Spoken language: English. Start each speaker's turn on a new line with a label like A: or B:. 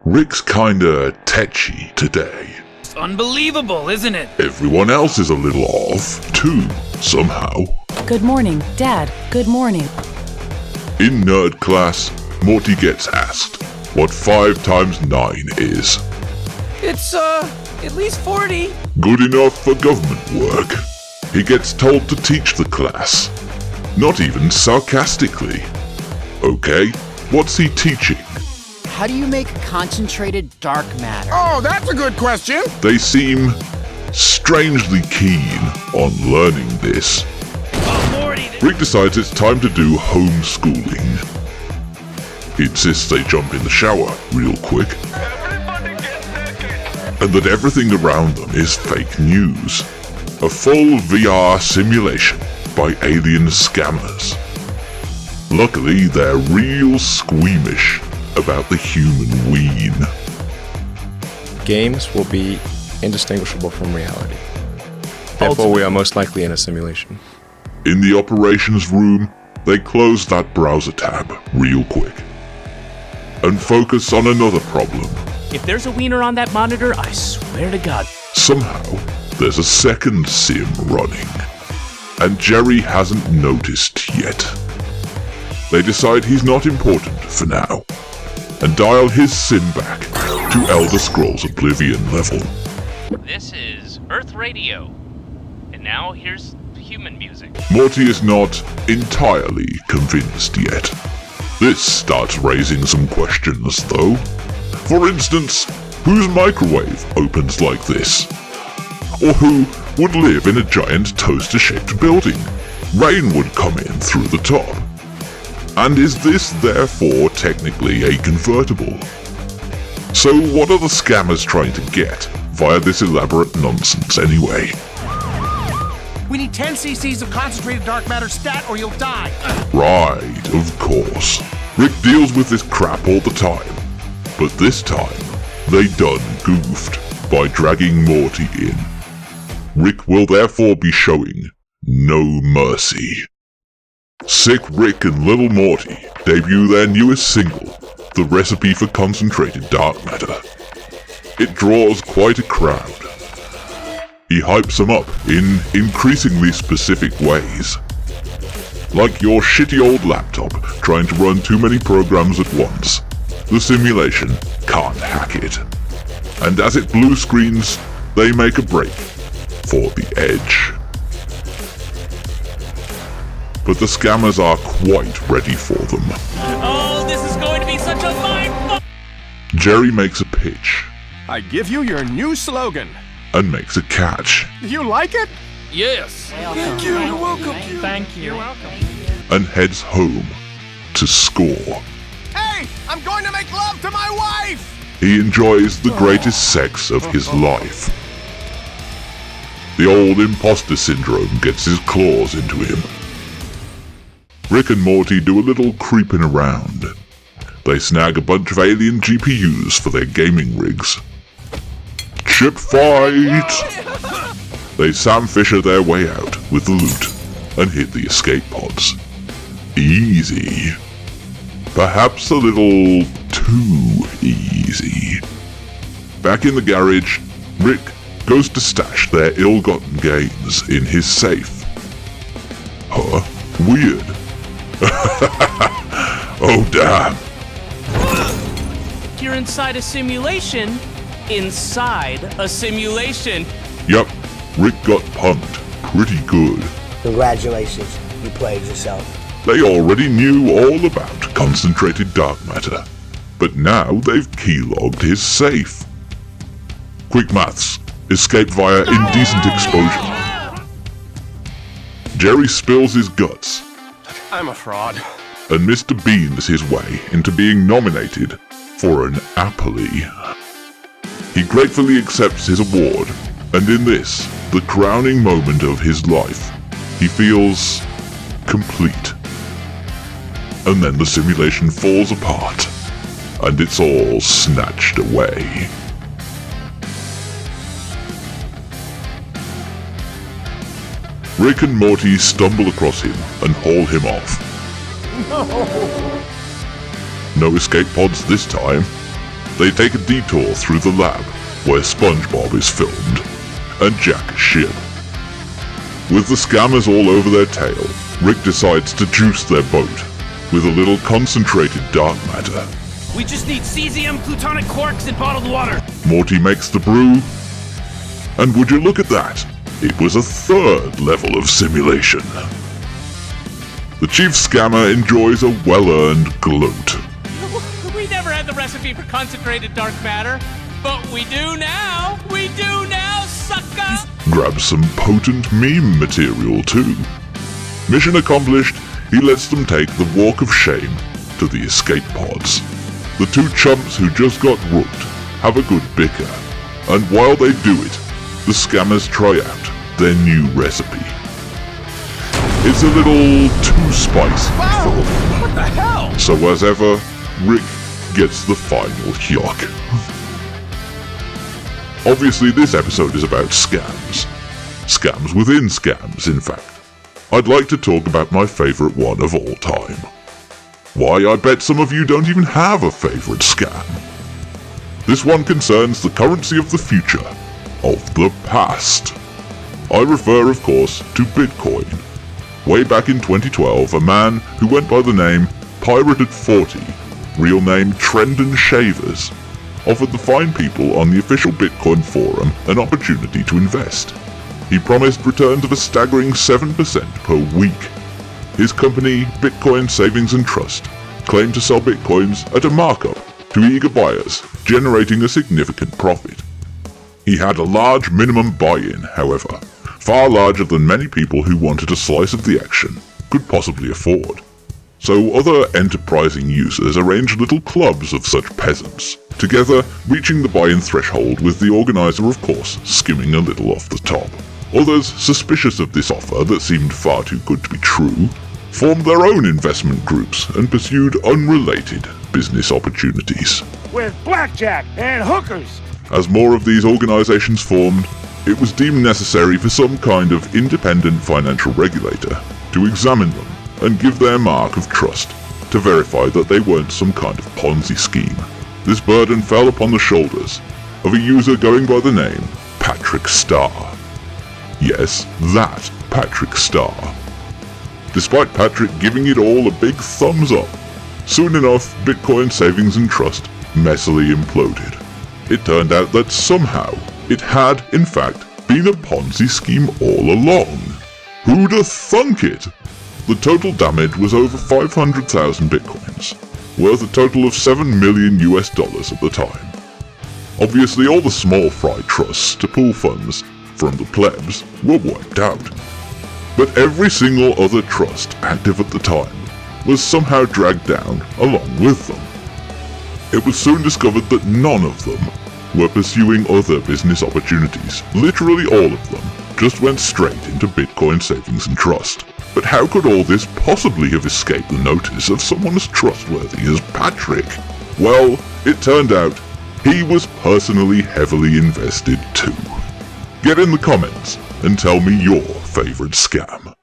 A: Rick's kinda tetchy today.
B: It's unbelievable, isn't it?
A: Everyone else is a little off, too, somehow.
C: Good morning, Dad. Good morning.
A: In nerd class, Morty gets asked what 5 times 9 is.
B: It's, at least 40.
A: Good enough for government work. He gets told to teach the class. Not even sarcastically. Okay, what's he teaching?
D: How do you make concentrated dark matter?
E: Oh, that's a good question.
A: They seem strangely keen on learning this.
B: Oh, Morty!
A: Rick decides it's time to do homeschooling. He insists they jump in the shower real quick. And that everything around them is fake news. A full VR simulation by alien scammers. Luckily, they're real squeamish about the human ween.
F: Games will be indistinguishable from reality. Therefore, we are most likely in a simulation.
A: In the operations room, they close that browser tab real quick and focus on another problem.
G: If there's a wiener on that monitor, I swear to God.
A: Somehow, there's a second sim running, and Jerry hasn't noticed yet. They decide he's not important for now, and dial his sim back to Elder Scrolls Oblivion level.
G: This is Earth Radio. And now here's human music.
A: Morty is not entirely convinced yet. This starts raising some questions, though. For instance, whose microwave opens like this? Or who would live in a giant toaster-shaped building? Rain would come in through the top. And is this therefore technically a convertible? So what are the scammers trying to get via this elaborate nonsense anyway?
E: We need 10 cc's of concentrated dark matter stat or you'll die.
A: Right, of course. Rick deals with this crap all the time. But this time, they done goofed by dragging Morty in. Rick will therefore be showing no mercy. Sick Rick and Little Morty debut their newest single, The Recipe for Concentrated Dark Matter. It draws quite a crowd. He hypes them up in increasingly specific ways. Like your shitty old laptop trying to run too many programs at once. The simulation can't hack it. And as it blue screens, they make a break for the edge. But the scammers are quite ready for them.
G: Oh, this is going to be such a mind.
A: Jerry makes a pitch
E: I give you your new slogan.
A: and makes a catch
E: Do you like it?
B: Yes.
E: Thank you. You're welcome.
G: Thank you. You're welcome.
A: and heads home to score.
E: Hey, I'm going to make love to my wife.
A: He enjoys the greatest sex of his life. The old imposter syndrome gets his claws into him. Rick and Morty do a little creeping around. They snag a bunch of alien GPUs for their gaming rigs. Chip fight! They Sam Fisher their way out with the loot and hit the escape pods. Easy. Perhaps a little too easy. Back in the garage, Rick goes to stash their ill-gotten gains in his safe. Huh? Weird. Oh damn.
G: You're inside a simulation. Inside a simulation.
A: Yup, Rick got punked pretty good.
H: Congratulations, you played yourself.
A: They already knew all about concentrated dark matter, but now they've keylogged his safe. Quick maths, escape via indecent exposure. Jerry spills his guts,
E: I'm a fraud.
A: and Mr. Beans his way into being nominated for an Appley. He gratefully accepts his award, and in this, the crowning moment of his life, he feels complete. And then the simulation falls apart, and it's all snatched away. Rick and Morty stumble across him and haul him off. No escape pods this time. They take a detour through the lab where SpongeBob is filmed and jack a ship. With the scammers all over their tail, Rick decides to juice their boat with a little concentrated dark matter.
B: We just need cesium, plutonic quarks, and bottled water.
A: Morty makes the brew, and would you look at that, it was a third level of simulation. The chief scammer enjoys a well-earned gloat.
I: We never had the recipe for concentrated dark matter, but we do now! We do now, sucker!
A: Grabs some potent meme material too. Mission accomplished, he lets them take the walk of shame to the escape pods. The two chumps who just got whooped have a good bicker, and while they do it, the scammers try out their new recipe. It's a little too spicy for them.
B: What the hell?
A: So as ever, Rick gets the final yuck. Obviously this episode is about scams. Scams within scams, in fact. I'd like to talk about my favourite one of all time. Why, I bet some of you don't even have a favourite scam. This one concerns the currency of the future, of the past. I refer, of course, to Bitcoin. Way back in 2012, a man who went by the name Pirated40, real name Trendon Shavers, offered the fine people on the official Bitcoin forum an opportunity to invest. He promised returns of a staggering 7% per week. His company, Bitcoin Savings and Trust, claimed to sell Bitcoins at a markup to eager buyers, generating a significant profit. He had a large minimum buy-in, however, far larger than many people who wanted a slice of the action could possibly afford. So other enterprising users arranged little clubs of such peasants, together reaching the buy-in threshold with the organizer of course skimming a little off the top. Others, suspicious of this offer that seemed far too good to be true, formed their own investment groups and pursued unrelated business opportunities.
E: With blackjack and hookers!
A: As more of these organizations formed, it was deemed necessary for some kind of independent financial regulator to examine them and give their mark of trust to verify that they weren't some kind of Ponzi scheme. This burden fell upon the shoulders of a user going by the name Patrick Starr. Yes, that Patrick Starr. Despite Patrick giving it all a big thumbs up, soon enough Bitcoin Savings and Trust messily imploded. It turned out that somehow it had, in fact, been a Ponzi scheme all along. Who'd have thunk it? The total damage was over 500,000 Bitcoins, worth a total of $7 million at the time. Obviously all the small fry trusts to pool funds from the plebs were wiped out. But every single other trust active at the time was somehow dragged down along with them. It was soon discovered that none of them were pursuing other business opportunities. Literally all of them just went straight into Bitcoin Savings and Trust. But how could all this possibly have escaped the notice of someone as trustworthy as Patrick? Well, it turned out he was personally heavily invested too. Get in the comments and tell me your favourite scam.